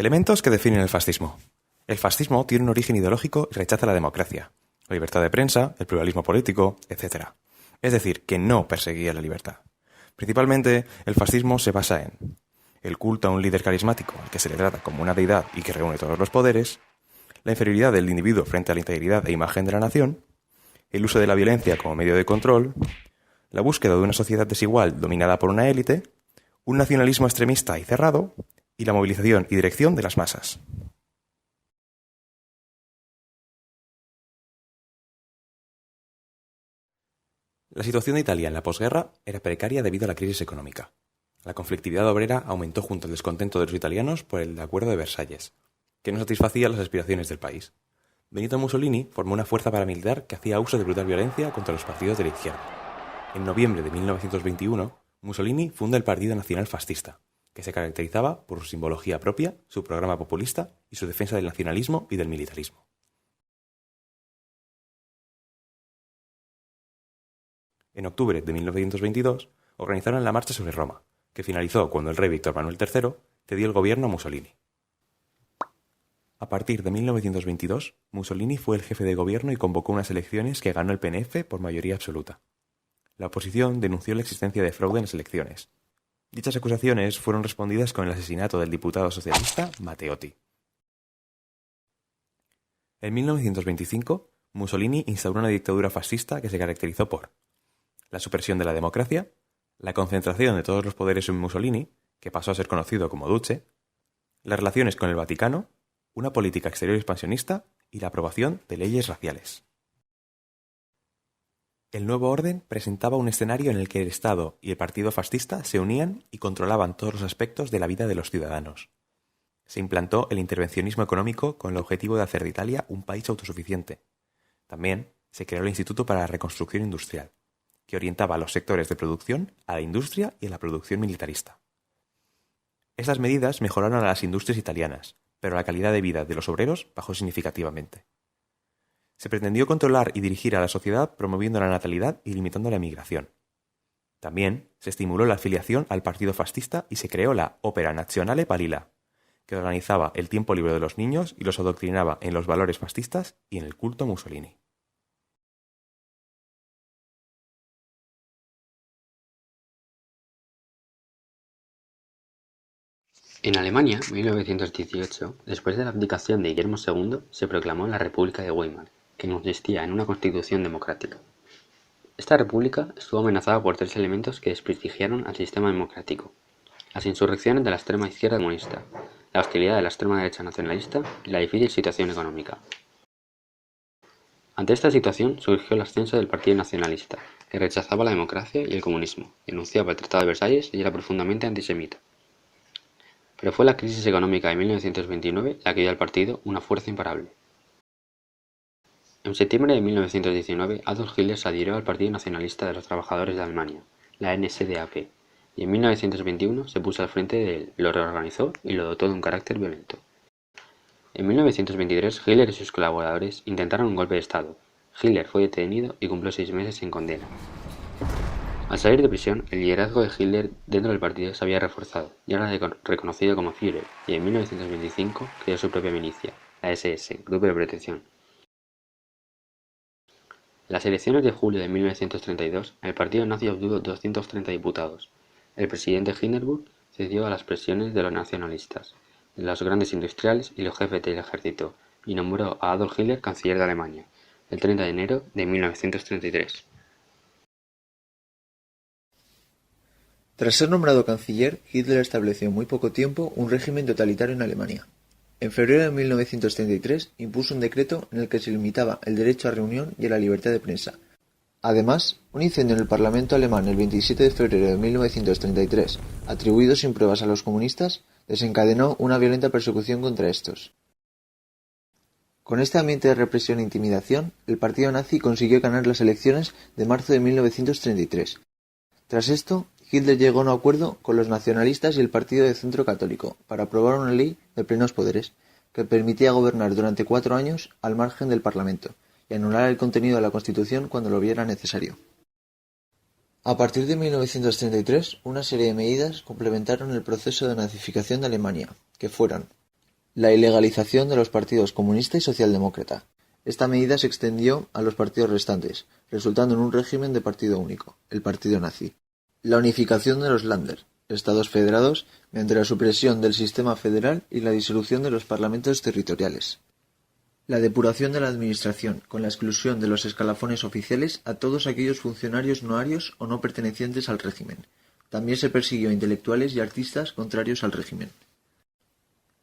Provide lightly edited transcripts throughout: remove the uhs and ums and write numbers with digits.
Elementos que definen el fascismo. El fascismo tiene un origen ideológico y rechaza la democracia, la libertad de prensa, el pluralismo político, etc. Es decir, que no perseguía la libertad. Principalmente, el fascismo se basa en el culto a un líder carismático al que se le trata como una deidad y que reúne todos los poderes, la inferioridad del individuo frente a la integridad e imagen de la nación, el uso de la violencia como medio de control, la búsqueda de una sociedad desigual dominada por una élite, un nacionalismo extremista y cerrado, y la movilización y dirección de las masas. La situación de Italia en la posguerra era precaria debido a la crisis económica. La conflictividad obrera aumentó junto al descontento de los italianos por el Acuerdo de Versalles, que no satisfacía las aspiraciones del país. Benito Mussolini formó una fuerza paramilitar que hacía uso de brutal violencia contra los partidos de la izquierda. En noviembre de 1921, Mussolini funda el Partido Nacional Fascista, que se caracterizaba por su simbología propia, su programa populista y su defensa del nacionalismo y del militarismo. En octubre de 1922, organizaron la Marcha sobre Roma, que finalizó cuando el rey Víctor Manuel III cedió el gobierno a Mussolini. A partir de 1922, Mussolini fue el jefe de gobierno y convocó unas elecciones que ganó el PNF por mayoría absoluta. La oposición denunció la existencia de fraude en las elecciones. Dichas acusaciones fueron respondidas con el asesinato del diputado socialista Matteotti. En 1925, Mussolini instauró una dictadura fascista que se caracterizó por la supresión de la democracia, la concentración de todos los poderes en Mussolini, que pasó a ser conocido como Duce, las relaciones con el Vaticano, una política exterior expansionista y la aprobación de leyes raciales. El nuevo orden presentaba un escenario en el que el Estado y el partido fascista se unían y controlaban todos los aspectos de la vida de los ciudadanos. Se implantó el intervencionismo económico con el objetivo de hacer de Italia un país autosuficiente. También se creó el Instituto para la Reconstrucción Industrial, que orientaba a los sectores de producción, a la industria y a la producción militarista. Estas medidas mejoraron a las industrias italianas, pero la calidad de vida de los obreros bajó significativamente. Se pretendió controlar y dirigir a la sociedad promoviendo la natalidad y limitando la emigración. También se estimuló la afiliación al partido fascista y se creó la Opera Nazionale Balilla, que organizaba el tiempo libre de los niños y los adoctrinaba en los valores fascistas y en el culto a Mussolini. En Alemania, 1918, después de la abdicación de Guillermo II, se proclamó la República de Weimar, que consistía en una constitución democrática. Esta república estuvo amenazada por tres elementos que desprestigiaron al sistema democrático: las insurrecciones de la extrema izquierda comunista, la hostilidad de la extrema derecha nacionalista y la difícil situación económica. Ante esta situación surgió el ascenso del Partido Nacionalista, que rechazaba la democracia y el comunismo, denunciaba el Tratado de Versalles y era profundamente antisemita. Pero fue la crisis económica de 1929 la que dio al partido una fuerza imparable. En septiembre de 1919, Adolf Hitler se adhirió al Partido Nacionalista de los Trabajadores de Alemania, la NSDAP, y en 1921 se puso al frente de él, lo reorganizó y lo dotó de un carácter violento. En 1923, Hitler y sus colaboradores intentaron un golpe de Estado. Hitler fue detenido y cumplió 6 meses en condena. Al salir de prisión, el liderazgo de Hitler dentro del partido se había reforzado y era reconocido como Führer, y en 1925 creó su propia milicia, la SS, Grupo de Protección. En las elecciones de julio de 1932, el partido nazi obtuvo 230 diputados. El presidente Hindenburg cedió a las presiones de los nacionalistas, de los grandes industriales y los jefes del ejército, y nombró a Adolf Hitler canciller de Alemania, el 30 de enero de 1933. Tras ser nombrado canciller, Hitler estableció en muy poco tiempo un régimen totalitario en Alemania. En febrero de 1933 impuso un decreto en el que se limitaba el derecho a reunión y a la libertad de prensa. Además, un incendio en el Parlamento alemán el 27 de febrero de 1933, atribuido sin pruebas a los comunistas, desencadenó una violenta persecución contra estos. Con este ambiente de represión e intimidación, el partido nazi consiguió ganar las elecciones de marzo de 1933. Tras esto, Hitler llegó a un acuerdo con los nacionalistas y el Partido de Centro Católico para aprobar una ley de plenos poderes que permitía gobernar durante 4 años al margen del Parlamento y anular el contenido de la Constitución cuando lo viera necesario. A partir de 1933, una serie de medidas complementaron el proceso de nazificación de Alemania, que fueron La ilegalización de los partidos comunista y socialdemócrata. Esta medida se extendió a los partidos restantes, resultando en un régimen de partido único, el partido nazi. La unificación de los Länder, estados federados, mediante la supresión del sistema federal y la disolución de los parlamentos territoriales. La depuración de la administración, con la exclusión de los escalafones oficiales a todos aquellos funcionarios no arios o no pertenecientes al régimen. También se persiguió a intelectuales y artistas contrarios al régimen.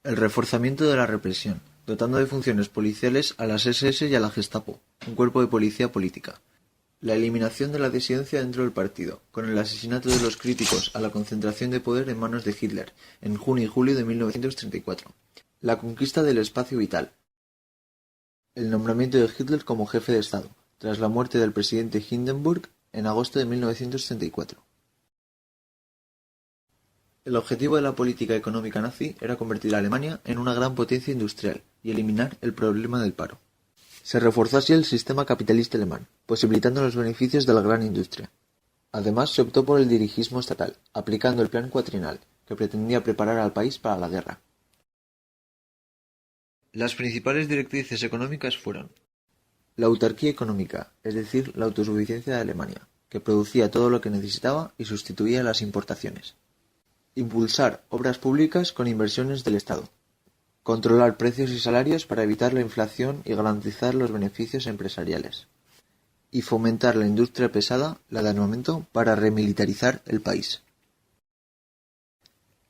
El reforzamiento de la represión, dotando de funciones policiales a las SS y a la Gestapo, un cuerpo de policía política. La eliminación de la disidencia dentro del partido, con el asesinato de los críticos a la concentración de poder en manos de Hitler, en junio y julio de 1934. La conquista del espacio vital. El nombramiento de Hitler como jefe de Estado, tras la muerte del presidente Hindenburg en agosto de 1934. El objetivo de la política económica nazi era convertir a Alemania en una gran potencia industrial y eliminar el problema del paro. Se reforzó así el sistema capitalista alemán, posibilitando los beneficios de la gran industria. Además, se optó por el dirigismo estatal, aplicando el plan cuatrienal, que pretendía preparar al país para la guerra. Las principales directrices económicas fueron: la autarquía económica, es decir, la autosuficiencia de Alemania, que producía todo lo que necesitaba y sustituía las importaciones. Impulsar obras públicas con inversiones del Estado. Controlar precios y salarios para evitar la inflación y garantizar los beneficios empresariales. Y fomentar la industria pesada, la de armamento, para remilitarizar el país.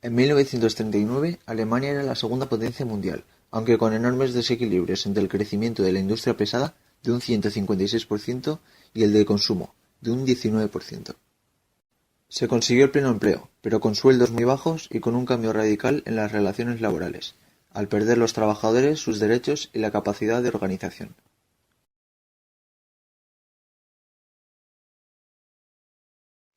En 1939, Alemania era la segunda potencia mundial, aunque con enormes desequilibrios entre el crecimiento de la industria pesada, de un 156%, y el de consumo, de un 19%. Se consiguió el pleno empleo, pero con sueldos muy bajos y con un cambio radical en las relaciones laborales, al perder los trabajadores sus derechos y la capacidad de organización.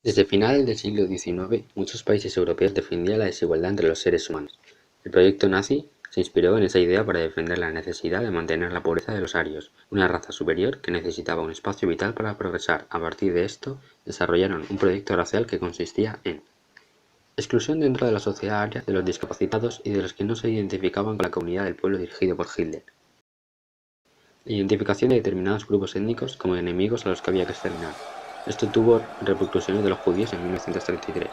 Desde finales del siglo XIX, muchos países europeos defendían la desigualdad entre los seres humanos. El proyecto nazi se inspiró en esa idea para defender la necesidad de mantener la pobreza de los arios, una raza superior que necesitaba un espacio vital para progresar. A partir de esto, desarrollaron un proyecto racial que consistía en exclusión dentro de la sociedad aria de los discapacitados y de los que no se identificaban con la comunidad del pueblo dirigido por Hitler. La identificación de determinados grupos étnicos como enemigos a los que había que exterminar. Esto tuvo repercusiones de los judíos en 1933.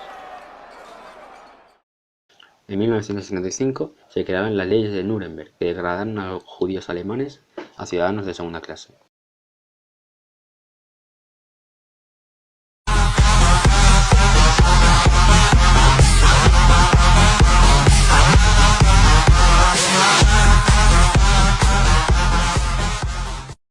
En 1965 se crearon las leyes de Nuremberg, que degradaron a los judíos alemanes a ciudadanos de segunda clase.